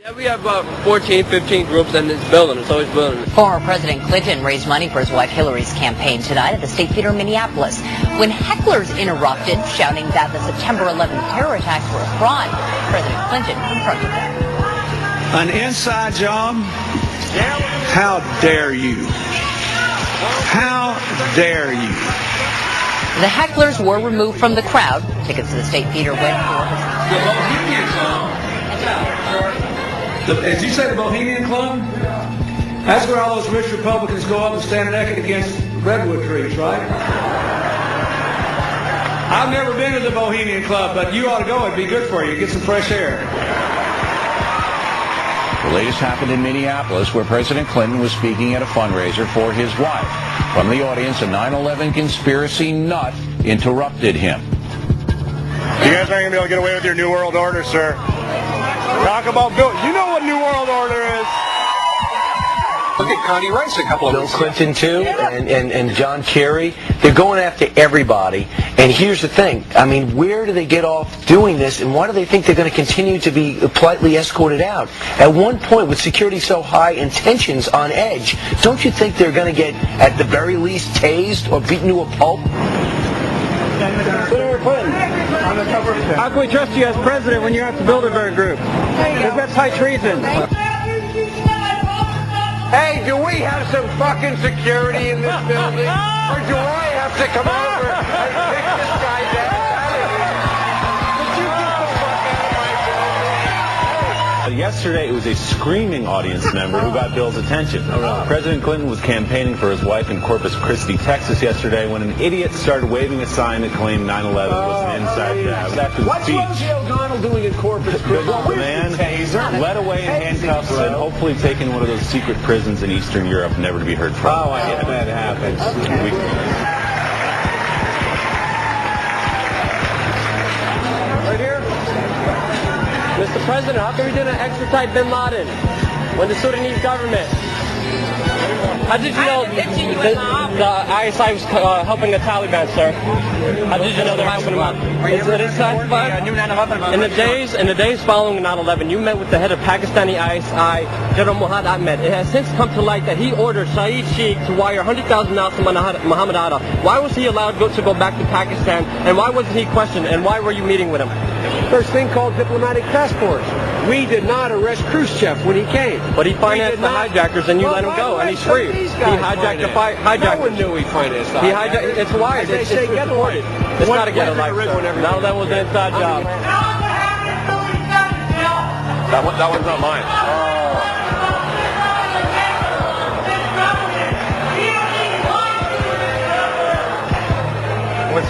Yeah, we have about 14, 15 groups, and it's building. It's always building. Former President Clinton raised money for his wife Hillary's campaign tonight at the State Theater in Minneapolis when hecklers interrupted, shouting that the September 11th terror attacks were a fraud. President Clinton confronted them. An inside job? How dare you? How dare you? The hecklers were removed from the crowd. Tickets to the State Theater went for his... The Bohemian Club? As you say, the Bohemian Club? That's where all those rich Republicans go up and stand naked against redwood trees, right? I've never been to the Bohemian Club, but you ought to go. It'd be good for you. Get some fresh air. The latest happened in Minneapolis, where President Clinton was speaking at a fundraiser for his wife. From the audience, a 9/11 conspiracy nut interrupted him. You guys aren't going to be able to get away with your New World Order, sir. Talk about Bill. You know what New World Order is. Look at Connie Rice a couple of Bill Clinton, too, and John Kerry. They're going after everybody. And here's the thing. I mean, where do they get off doing this, and why do they think they're going to continue to be politely escorted out? At one point, with security so high and tensions on edge, don't you think they're going to get, at the very least, tased or beaten to a pulp? Senator Clinton, how can we trust you as president when you're at the Bilderberg Group? That's high treason. Hey, do we have some fucking security in this building? Or do I have to come over and kick this guy down? Yesterday, it was a screaming audience member who got Bill's attention. President Clinton was campaigning for his wife in Corpus Christi, Texas yesterday when an idiot started waving a sign that claimed 9/11 was an inside job. After the speech, What's O'Donnell doing in Corpus Christi? the man led away in handcuffs and hopefully taken one of those secret prisons in Eastern Europe, never to be heard from. Oh, I hope that happens. Right here. Mr. President, how come we didn't extradite bin Laden when the Sudanese government? How did you know the ISI was helping the Taliban, sir? How did you know they were helping them out? Is it classified? In the days following 9/11, you met with the head of Pakistani ISI, General Muhammad Ahmed. It has since come to light that he ordered Saeed Sheikh to wire $100,000 to Muhammad Atta. Why was he allowed to go back to Pakistan, and why wasn't he questioned, and why were you meeting with him? There's a thing called diplomatic passports. We did not arrest Khrushchev when he came. But he financed the hijackers, and you let him go, and he's free. He hijacked the hijackers. No one knew he financed the He hijacked. It's wise. It's reported. It's not a ghetto life, sir. Now that was an inside job. That one's not mine.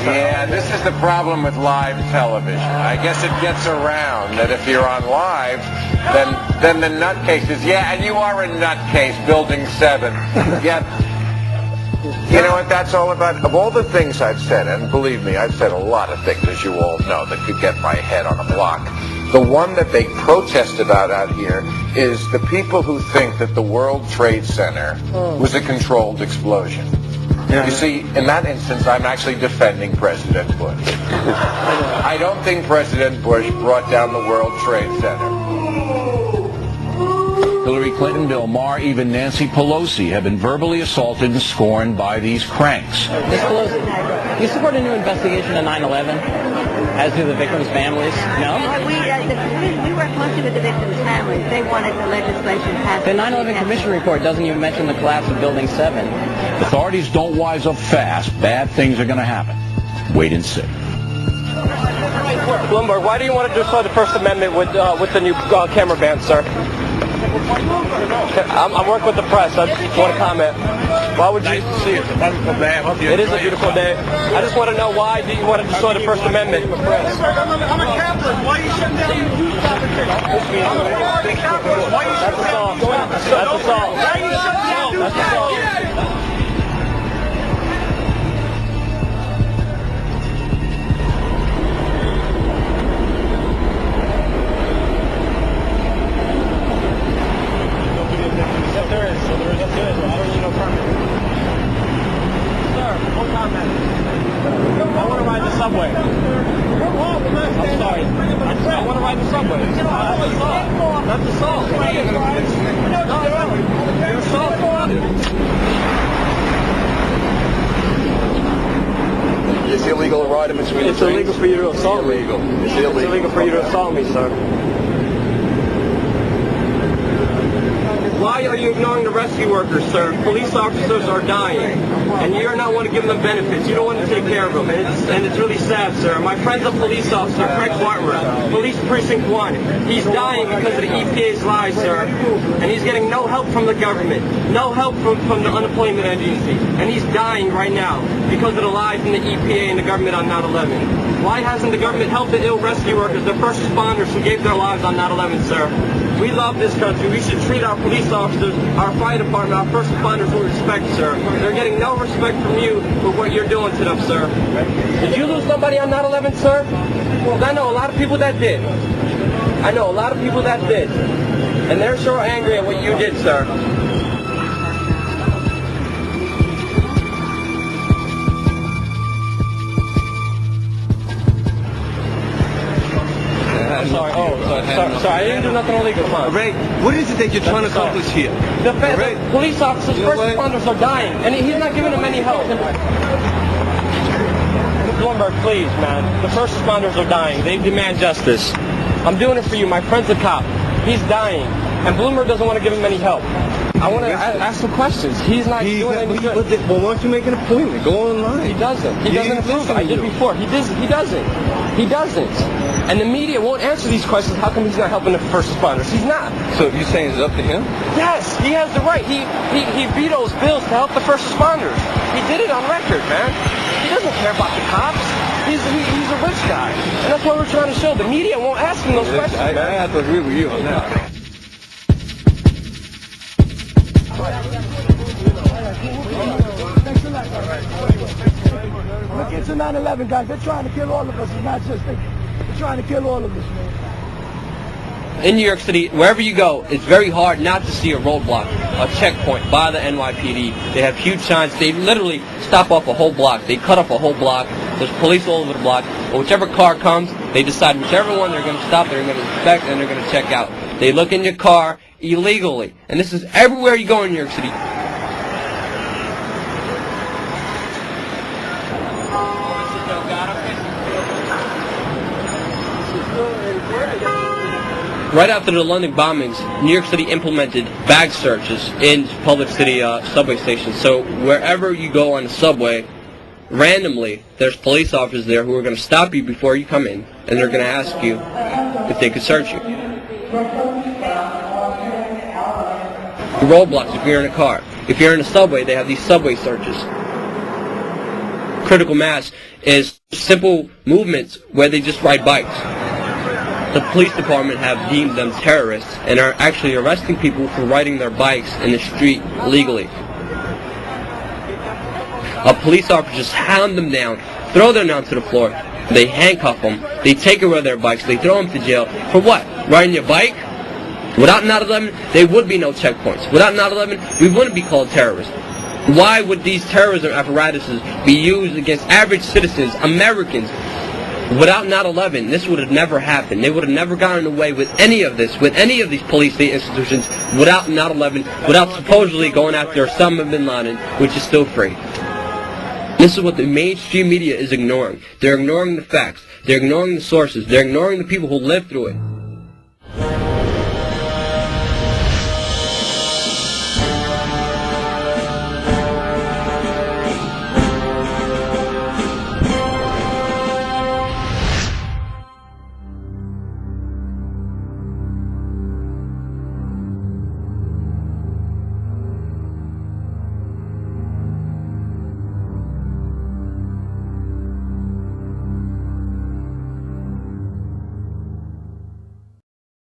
Yeah, this is the problem with live television. I guess it gets around that if you're on live, then the nutcases. Yeah, and you are a nutcase, Building 7. Yeah. You know what that's all about? Of all the things I've said, and believe me, I've said a lot of things, as you all know, that could get my head on a block. The one that they protest about out here is the people who think that the World Trade Center was a controlled explosion. Yeah. You see, in that instance, I'm actually defending President Bush. I don't think President Bush brought down the World Trade Center. Hillary Clinton, Bill Maher, even Nancy Pelosi have been verbally assaulted and scorned by these cranks. Ms. Pelosi, you support a new investigation of 9/11, as do the victims' families? No? We work mostly with the victims' families. They wanted the legislation passed. The 9/11 Commission report doesn't even mention the collapse of Building 7. Authorities don't wise up fast. Bad things are going to happen. Wait and see. Bloomberg, why do you want to destroy the First Amendment with the new camera ban, sir? I'm working with the press. I just want to comment. Why would you see it? It is a beautiful day. I just want to know why do you want to destroy the First Amendment? I'm a Catholic. Why are you shutting down the youth fabrication? I'm a Catholic. Why are you shutting down the youth fabrication? That's assault. Why are you shutting down the youth fabrication? Subway. I'm sorry. I want to ride the subway. Not the assault. You're assault. It's illegal to ride in between It's illegal for you to assault me. It's illegal. It's illegal for you to assault me, sir. Why are you ignoring the rescue workers, sir? Police officers are dying, and you're not want to give them benefits. You don't want to take care of them, and it's really sad, sir. My friend's a police officer, Craig Bartmer, Police Precinct 1. He's dying because of the EPA's lies, sir, and he's getting no help from the government, no help from the unemployment agency, and he's dying right now because of the lies from the EPA and the government on 9/11. Why hasn't the government helped the ill rescue workers, the first responders who gave their lives on 9/11, sir? We love this country. We should treat our police officers, our fire department, our first responders with respect, sir. They're getting no respect from you for what you're doing to them, sir. Did you lose somebody on 9/11, sir? Well, I know a lot of people that did. I know a lot of people that did. And they're sure angry at what you did, sir. I'm sorry. Sorry. I didn't do nothing illegal, huh? Ray, what is it that you're trying to accomplish here? The police officers, first responders are dying, and he's not giving them any help. Bloomberg, please, man. The first responders are dying. They demand justice. I'm doing it for you. My friend's a cop. He's dying, and Bloomberg doesn't want to give him any help. I want to ask some questions. He's not doing any good. Well, why don't you make an appointment? Go online. He doesn't. He doesn't approve it. I did before. He doesn't. He doesn't. And the media won't answer these questions. How come he's not helping the first responders? He's not. So you're saying it's up to him? Yes, he has the right. He vetoes bills to help the first responders. He did it on record, man. He doesn't care about the cops. He's a rich guy. And that's what we're trying to show. The media won't ask him those questions. I have to agree with you on that. Look into 9/11, guys. They're trying to kill all of us. It's not just they're trying to kill all of us, man. In New York City, wherever you go, it's very hard not to see a roadblock, a checkpoint by the NYPD. They have huge signs. They literally stop off a whole block. They cut off a whole block. There's police all over the block. But whichever car comes, they decide whichever one they're going to stop, they're going to inspect, and they're going to check out. They look in your car illegally. And this is everywhere you go in New York City. Right after the London bombings, New York City implemented bag searches in public city subway stations. So wherever you go on the subway, randomly, there's police officers there who are going to stop you before you come in, and they're going to ask you if they could search you. Roadblocks if you're in a car. If you're in a subway, they have these subway searches. Critical mass is simple movements where they just ride bikes. The police department have deemed them terrorists and are actually arresting people for riding their bikes in the street legally. A police officer just hound them down, throw them down to the floor, they handcuff them, they take away their bikes, they throw them to jail. For what? Riding your bike? Without 9/11, there would be no checkpoints. Without 9/11, we wouldn't be called terrorists. Why would these terrorism apparatuses be used against average citizens, Americans? Without 9/11, this would have never happened. They would have never gotten away with any of this, with any of these police state institutions, without 9/11, without supposedly going after Osama bin Laden, which is still free. This is what the mainstream media is ignoring. They're ignoring the facts. They're ignoring the sources. They're ignoring the people who lived through it.